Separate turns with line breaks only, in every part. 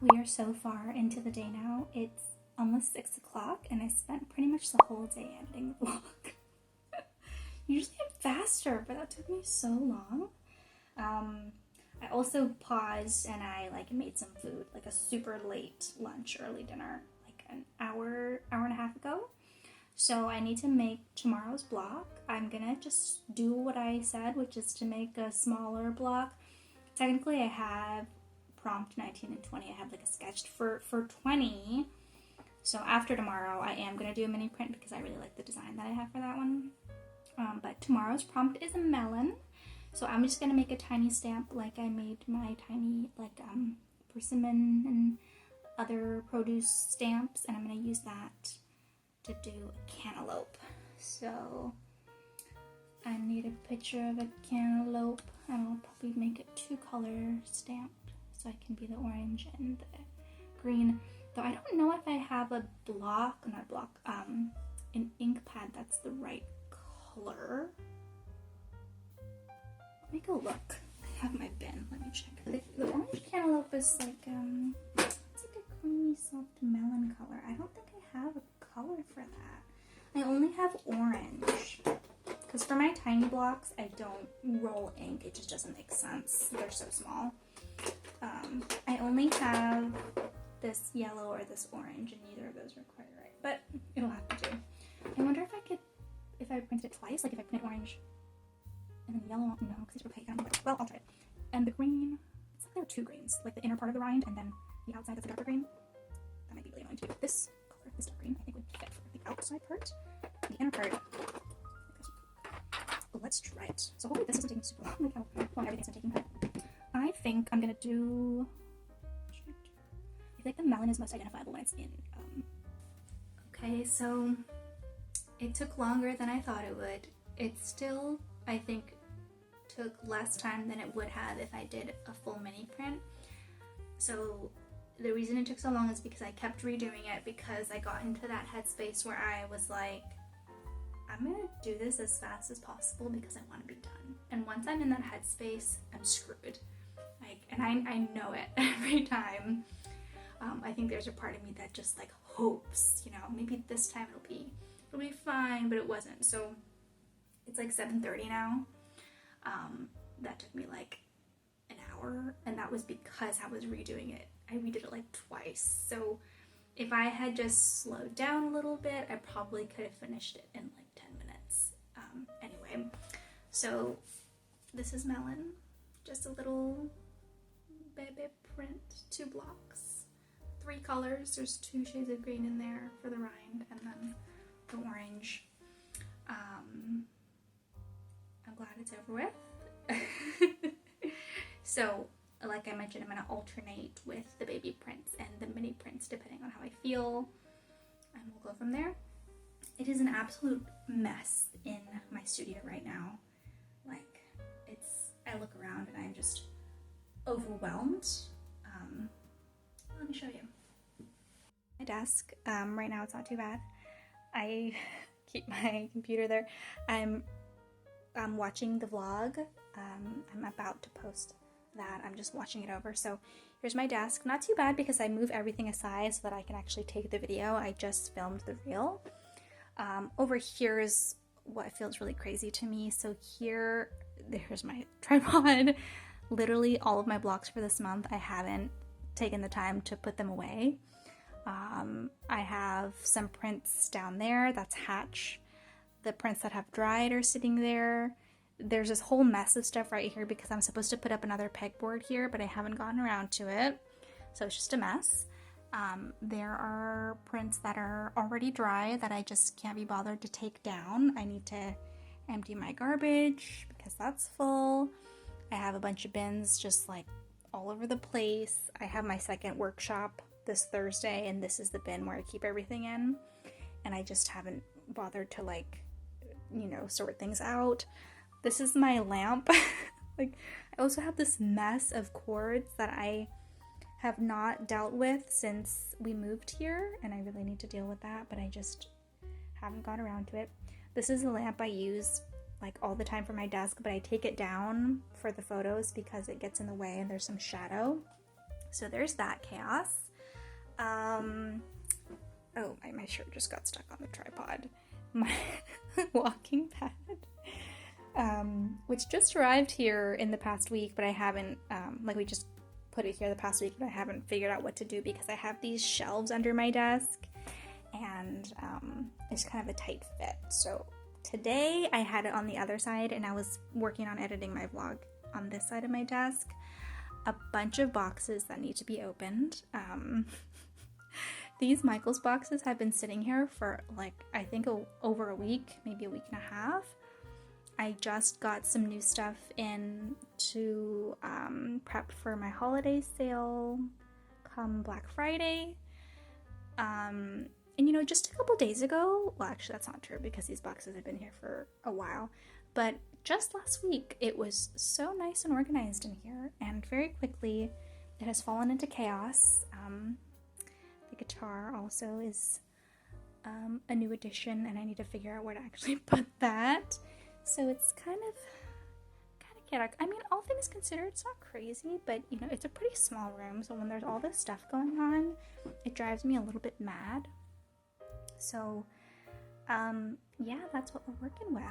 We are so far into the day now. It's almost 6 o'clock and I spent pretty much the whole day editing the vlog. Usually I'm faster, but that took me so long. I also paused and I made some food, like a super late lunch, early dinner, like an hour and a half ago. So I need to make tomorrow's block. I'm gonna just do what I said, which is to make a smaller block. Technically I have prompt 19 and 20. I have like a sketched for 20. So after tomorrow I am gonna do a mini print because I really like the design that I have for that one. But tomorrow's prompt is a melon. So I'm just gonna make a tiny stamp like I made my tiny persimmon and other produce stamps, and I'm gonna use that to do a cantaloupe. So I need a picture of a cantaloupe, and I'll probably make it 2-color stamped so I can be the orange and the green. Though I don't know if I have a an ink pad that's the right color. Let me go look. I have my bin. Let me check. The orange cantaloupe is like it's like a creamy soft melon color. I don't think I have a color for that. I only have orange. Because for my tiny blocks, I don't roll ink. It just doesn't make sense. They're so small. I only have this yellow or this orange, and neither of those are quite right. But it'll have to do. I wonder if I printed it twice, like if I printed orange and then the yellow, no, because it's opaque. Well, I'll try it. And the green, it's like there are 2 greens, like the inner part of the rind and then the outside that's a darker green. That might be really annoying to do. This color, this dark green, I think would fit for the outside part. The inner part, let's try it. So hopefully this isn't taking super long, like how long everything's been taking. But I think I'm gonna do, I feel like the melon is most identifiable when it's in. Okay, so it took longer than I thought it would. It still, I think, took less time than it would have if I did a full mini print. So the reason it took so long is because I kept redoing it, because I got into that headspace where I was like, I'm gonna do this as fast as possible because I want to be done. And once I'm in that headspace, I'm screwed. And I know it every time. I think there's a part of me that just hopes, maybe this time it'll be fine, but it wasn't. So it's like 7:30 now. That took me like an hour, and that was because I was redoing it. I redid it like twice. So if I had just slowed down a little bit, I probably could have finished it in like 10 minutes. Anyway, so this is melon, just a little baby print, 2 blocks, 3 colors. There's 2 shades of green in there for the rind, and then the orange. I'm glad it's over with. So, like I mentioned, I'm going to alternate with the baby prints and the mini prints depending on how I feel, and we'll go from there. It is an absolute mess in my studio right now. I look around and I'm just overwhelmed. Let me show you. My desk, right now it's not too bad. I keep my computer there. I'm watching the vlog. I'm about to post that. I'm just watching it over. So here's my desk. Not too bad because I move everything aside so that I can actually take the video. I just filmed the reel. Over here is what feels really crazy to me. So there's my tripod. Literally all of my blocks for this month, I haven't taken the time to put them away. I have some prints down there. That's Hatch. The prints that have dried are sitting there. There's this whole mess of stuff right here because I'm supposed to put up another pegboard here, but I haven't gotten around to it. So it's just a mess. There are prints that are already dry that I just can't be bothered to take down. I need to empty my garbage because that's full. I have a bunch of bins just all over the place. I have my second workshop this Thursday, and this is the bin where I keep everything in. And I just haven't bothered to sort things out. This is my lamp. I also have this mess of cords that I have not dealt with since we moved here, and I really need to deal with that, but I just haven't got around to it. This is a lamp I use all the time for my desk, but I take it down for the photos because it gets in the way and there's some shadow. So there's that chaos. Oh, my shirt just got stuck on the tripod. My walking pad, which just arrived here in the past week, but I haven't, we just put it here the past week, but I haven't figured out what to do because I have these shelves under my desk, and it's kind of a tight fit. So today I had it on the other side, and I was working on editing my vlog on this side of my desk. A bunch of boxes that need to be opened. These Michaels boxes have been sitting here for I think over a week, maybe a week and a half. I just got some new stuff in to prep for my holiday sale come Black Friday. And just a couple days ago, well, actually that's not true because these boxes have been here for a while, but just last week it was so nice and organized in here, and very quickly it has fallen into chaos. The guitar also is a new addition, and I need to figure out where to actually put that. So it's kind of chaotic. I mean, all things considered, it's not crazy, but it's a pretty small room, so when there's all this stuff going on, it drives me a little bit mad. So, yeah, that's what we're working with.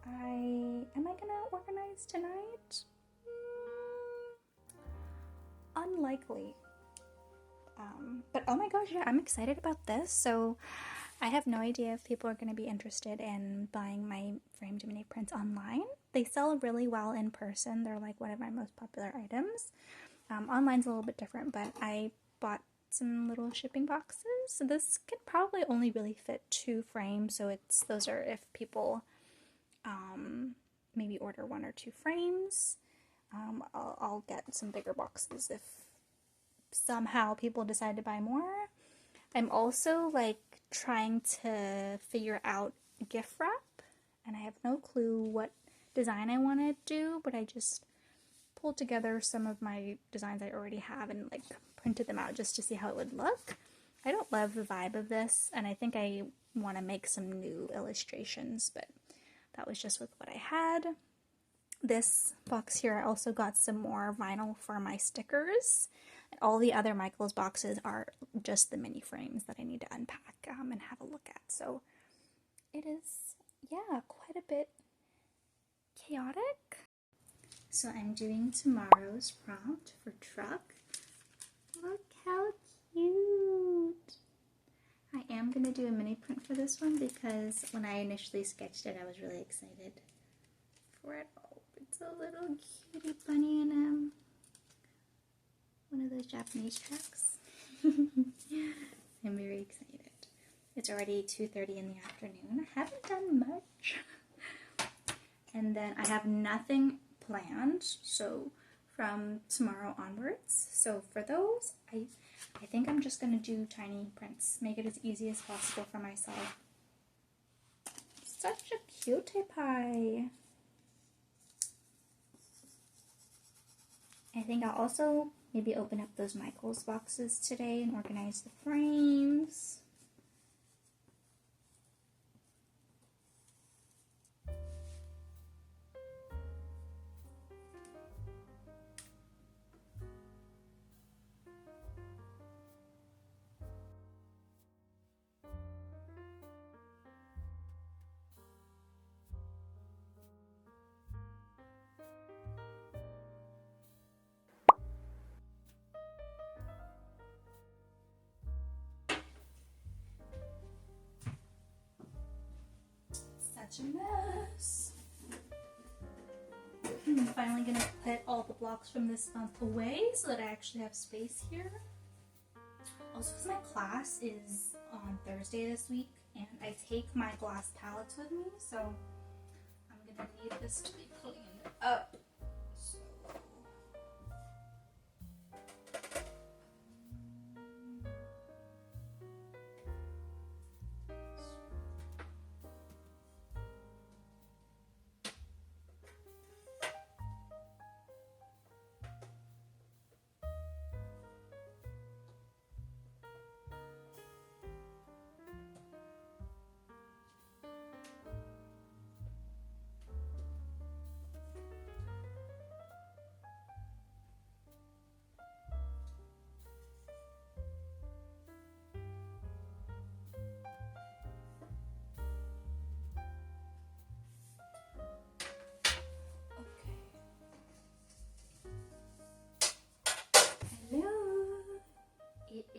Am I gonna organize tonight? Unlikely. But oh my gosh, yeah, I'm excited about this. So I have no idea if people are going to be interested in buying my framed mini prints online. They sell really well in person. They're one of my most popular items. Online's a little bit different, but I bought some little shipping boxes. So this could probably only really fit 2 frames. So those are if people maybe order 1 or 2 frames. I'll get some bigger boxes if somehow people decide to buy more. I'm also trying to figure out gift wrap, and I have no clue what design I want to do, but I just pulled together some of my designs I already have and printed them out just to see how it would look. I don't love the vibe of this, and I think I want to make some new illustrations, but that was just with what I had. This box here, I also got some more vinyl for my stickers. All the other Michaels boxes are just the mini frames that I need to unpack and have a look at. So it is, yeah, quite a bit chaotic. So I'm doing tomorrow's prompt for truck. Look how cute. I am going to do a mini print for this one because when I initially sketched it, I was really excited for it. Oh, it's a little cutie bunny and one of those Japanese trucks. I'm very excited. It's already 2:30 in the afternoon. I haven't done much. And then I have nothing planned, so from tomorrow onwards. So for those, I think I'm just going to do tiny prints. Make it as easy as possible for myself. Such a cutie pie. I think I'll also maybe open up those Michaels boxes today and organize the frames. Such a mess. I'm finally going to put all the blocks from this month away so that I actually have space here. Also, because my class is on Thursday this week, and I take my glass palettes with me, so I'm going to need this to be cleaned up.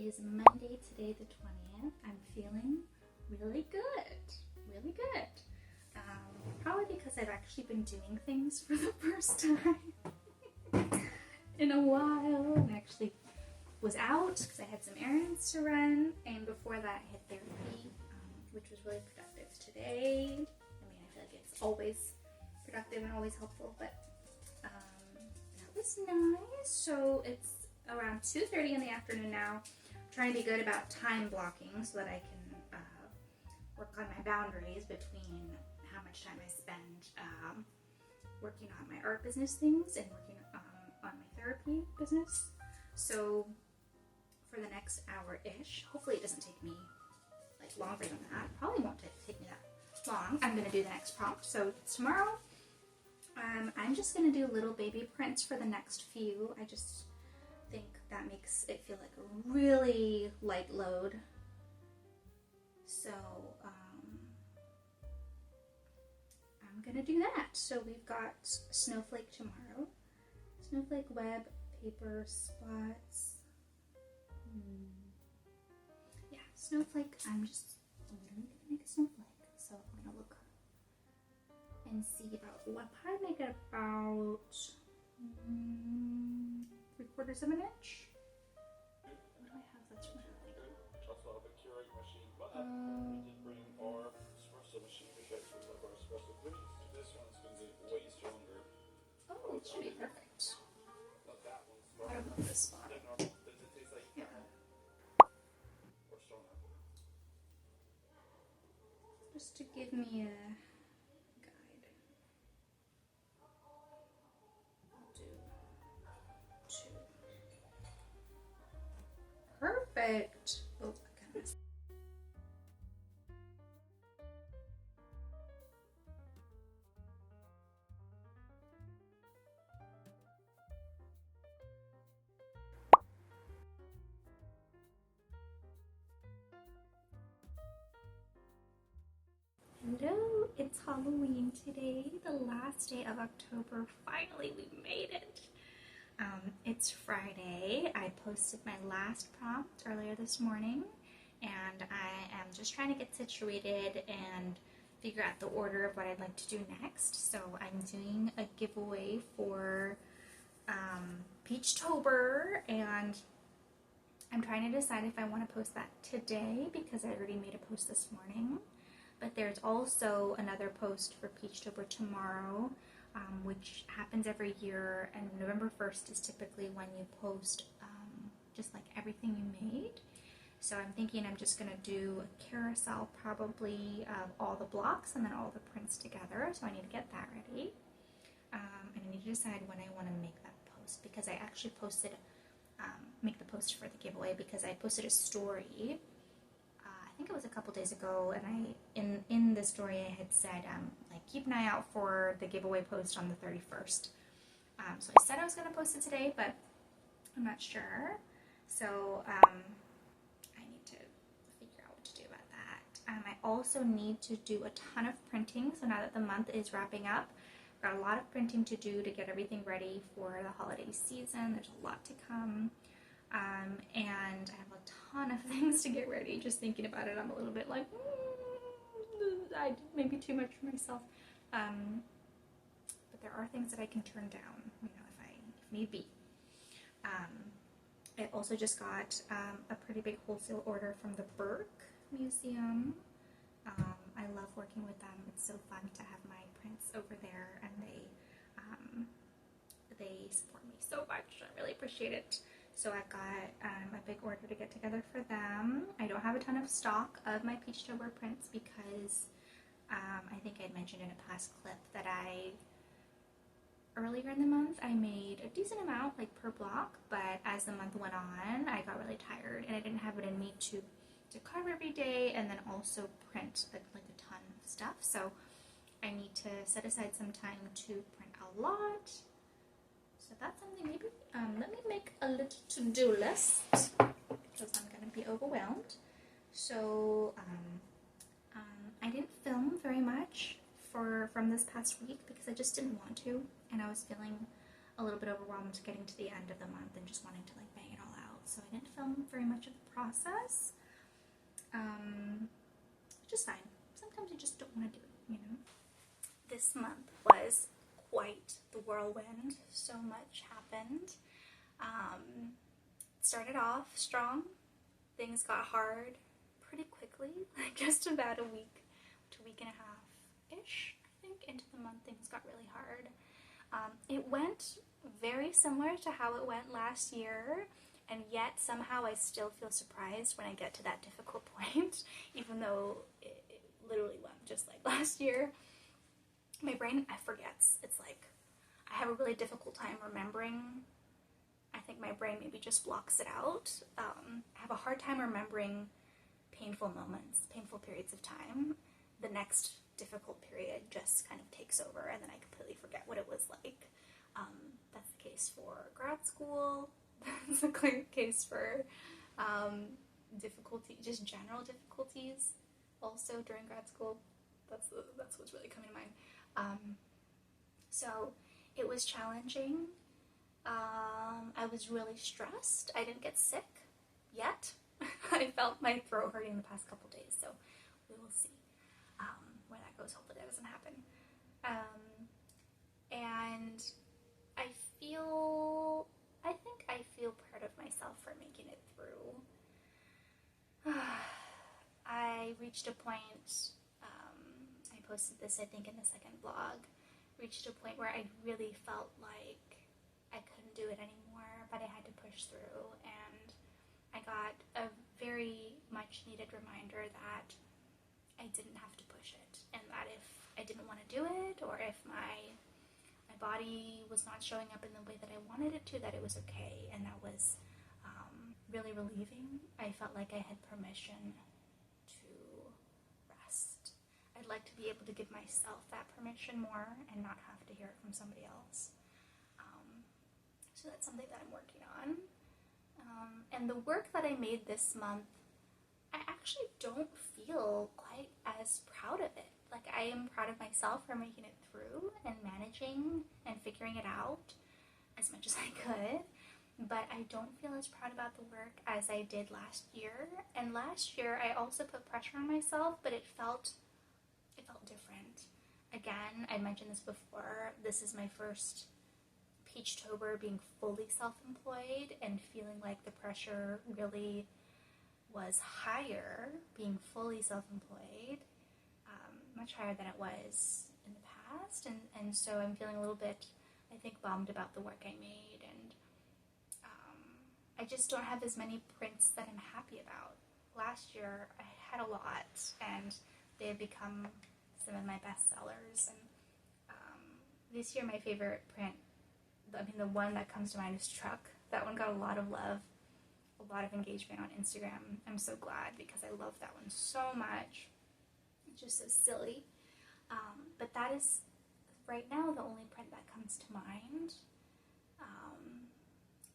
is Monday, today the 20th. I'm feeling really good, really good. Probably because I've actually been doing things for the first time in a while. I actually was out because I had some errands to run, and before that I had therapy, which was really productive today. I mean, I feel like it's always productive and always helpful, but that was nice. So it's around 2:30 in the afternoon now. I'm trying to be good about time blocking so that I can work on my boundaries between how much time I spend working on my art business things and working on my therapy business. So for the next hour-ish, hopefully it doesn't take me like longer than that. Probably won't take me that long. I'm gonna do the next prompt. So tomorrow, I'm just gonna do little baby prints for the next few. I just think that makes it feel like a really light load. So I'm gonna do that. So we've got snowflake tomorrow, snowflake web, paper spots. Yeah, snowflake. I'm just literally gonna make a snowflake. So I'm gonna look and see about what I make it about 3/4 of an inch. What do I have that's really oh, it should be perfect. I don't know this spot. Yeah. Just to give me a guide. I'll do 2. Perfect. Oh, goodness. Hello, it's Halloween today, the last day of October. Finally, we made it. It's Friday. I posted my last prompt earlier this morning, and I am just trying to get situated and figure out the order of what I'd like to do next. So I'm doing a giveaway for Peachtober, and I'm trying to decide if I want to post that today because I already made a post this morning. But there's also another post for Peachtober tomorrow, which happens every year, and November 1st is typically when you post just like everything you made. So I'm thinking I'm just going to do a carousel probably of all the blocks and then all the prints together, so I need to get that ready. And I need to decide when I want to make that post, because I actually posted, make the post for the giveaway because I posted a story, I think it was a couple days ago, and in the story I had said, like, keep an eye out for the giveaway post on the 31st. So I said I was going to post it today, but I'm not sure. So I need to figure out what to do about that. I also need to do a ton of printing. So now that the month is wrapping up, I've got a lot of printing to do to get everything ready for the holiday season. There's a lot to come. And I have a ton of things to get ready. Just thinking about it, I'm a little bit like, I did maybe too much for myself. But there are things that I can turn down, you know, if need be. I also just got a pretty big wholesale order from the Burke Museum. I love working with them. It's so fun to have my prints over there, and they support me so much. I really appreciate it. So I've got a big order to get together for them. I don't have a ton of stock of my Peachtober prints because I think I had mentioned in a past clip that earlier in the month I made a decent amount, like per block, but as the month went on I got really tired and I didn't have it in me to carve every day and then also print like a ton of stuff. So I need to set aside some time to print a lot. So that's something. Maybe let me make a little to-do list because I'm going to be overwhelmed. So I didn't film very much from this past week because I just didn't want to, and I was feeling a little bit overwhelmed getting to the end of the month and just wanting to like bang it all out. so I didn't film very much of the process, which is fine. Sometimes you just don't want to do it, you know? This month was quite the whirlwind. So much happened. Started off strong. Things got hard pretty quickly, like just about a week to a week and a half-ish, I think, into the month things got really hard. It went very similar to how it went last year, and yet somehow I still feel surprised when I get to that difficult point, even though it literally went just like last year. My brain forgets. It's like I have a really difficult time remembering. I think my brain maybe just blocks it out. I have a hard time remembering painful moments, painful periods of time. The next difficult period just kind of takes over, and then I completely forget what it was like. That's the case for grad school. That's the case for difficulty, just general difficulties. Also during grad school, that's what's really coming to mind. So it was challenging. I was really stressed. I didn't get sick yet. I felt my throat hurting the past couple days, so we will see where that goes. Hopefully that doesn't happen. And I think I feel proud of myself for making it through. I reached a point, I posted this I think in the second vlog, reached a point where I really felt like I couldn't do it anymore, but I had to push through, and I got a very much needed reminder that I didn't have to push it, and that if I didn't want to do it, or if my body was not showing up in the way that I wanted it to, that it was okay, and that was really relieving. I felt like I had permission to rest. I'd like to be able to give myself that permission more and not have to hear it from somebody else. So that's something that I'm working on. And the work that I made this month, I actually don't feel quite as proud of it. Like, I am proud of myself for making it through and managing and figuring it out as much as I could, but I don't feel as proud about the work as I did last year. And last year I also put pressure on myself, but it felt different. Again, I mentioned this before, this is my first peachtober being fully self-employed and feeling like the pressure really was higher being fully self-employed, much higher than it was in the past, and so I'm feeling a little bit, I think, bummed about the work I made, and I just don't have as many prints that I'm happy about. Last year I had a lot, and they have become some of my best sellers, and this year my favorite print, the one that comes to mind is Truck. That one got a lot of love, a lot of engagement on Instagram. I'm so glad, because I love that one so much. It's just so silly. But that is, right now, the only print that comes to mind.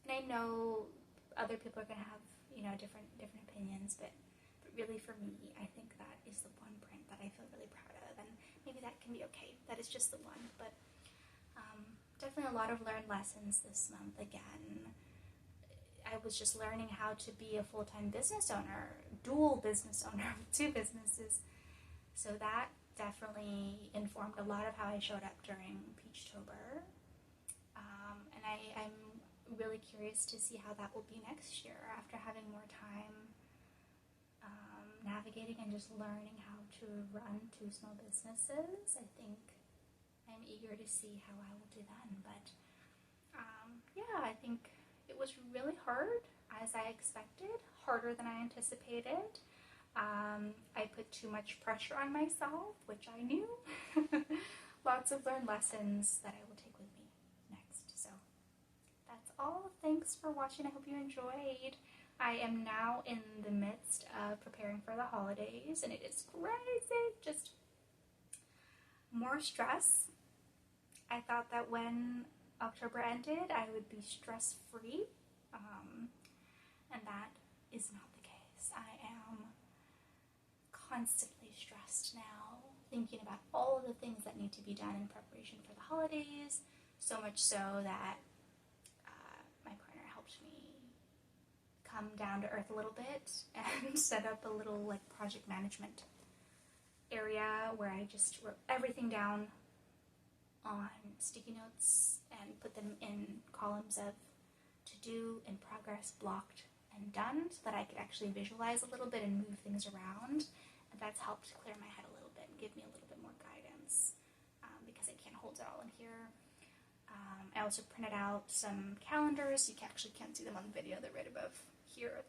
And I know other people are going to have, different opinions, but really for me, I think that is the one print that I feel really proud of, and maybe that can be okay. That is just the one, but definitely a lot of learned lessons this month again. I was just learning how to be a full-time business owner, dual business owner with 2 businesses. So that definitely informed a lot of how I showed up during Peachtober. And I'm really curious to see how that will be next year after having more time navigating and just learning how to run 2 small businesses. I think I'm eager to see how I will do then. But yeah, I think it was really hard, as I expected, harder than I anticipated. I put too much pressure on myself, which I knew. Lots of learned lessons that I will take with me next. So that's all. Thanks for watching. I hope you enjoyed. I am now in the midst of preparing for the holidays, and it is crazy. Just more stress. I thought that when October ended, I would be stress-free, and that is not the case. I am constantly stressed now, thinking about all of the things that need to be done in preparation for the holidays, so much so that my partner helped me come down to earth a little bit and set up a little like project management area where I just wrote everything down on sticky notes and put them in columns of to do, in progress, blocked, and done, so that I could actually visualize a little bit and move things around. And that's helped clear my head a little bit and give me a little bit more guidance, because I can't hold it all in here. I also printed out some calendars. You actually can't see them on the video. They're right above here,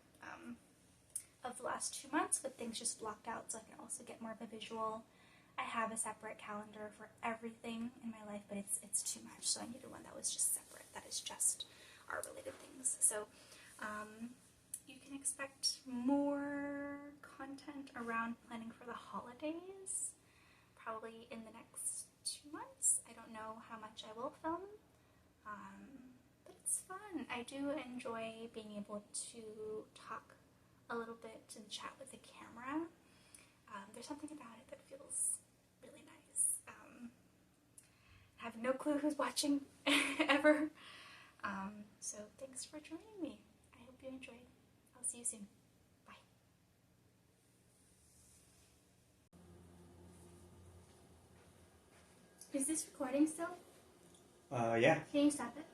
of the last 2 months, with things just blocked out so I can also get more of a visual. I have a separate calendar for everything in my life, but it's too much, so I needed one that was just separate, that is just art related things. So you can expect more content around planning for the holidays, probably in the next 2 months. I don't know how much I will film, but it's fun. I do enjoy being able to talk a little bit and chat with the camera. There's something about it that feels really nice. I have no clue who's watching ever. So thanks for joining me. I hope you enjoyed. I'll see you soon. Bye. Is this recording still?
Yeah.
Can you stop it?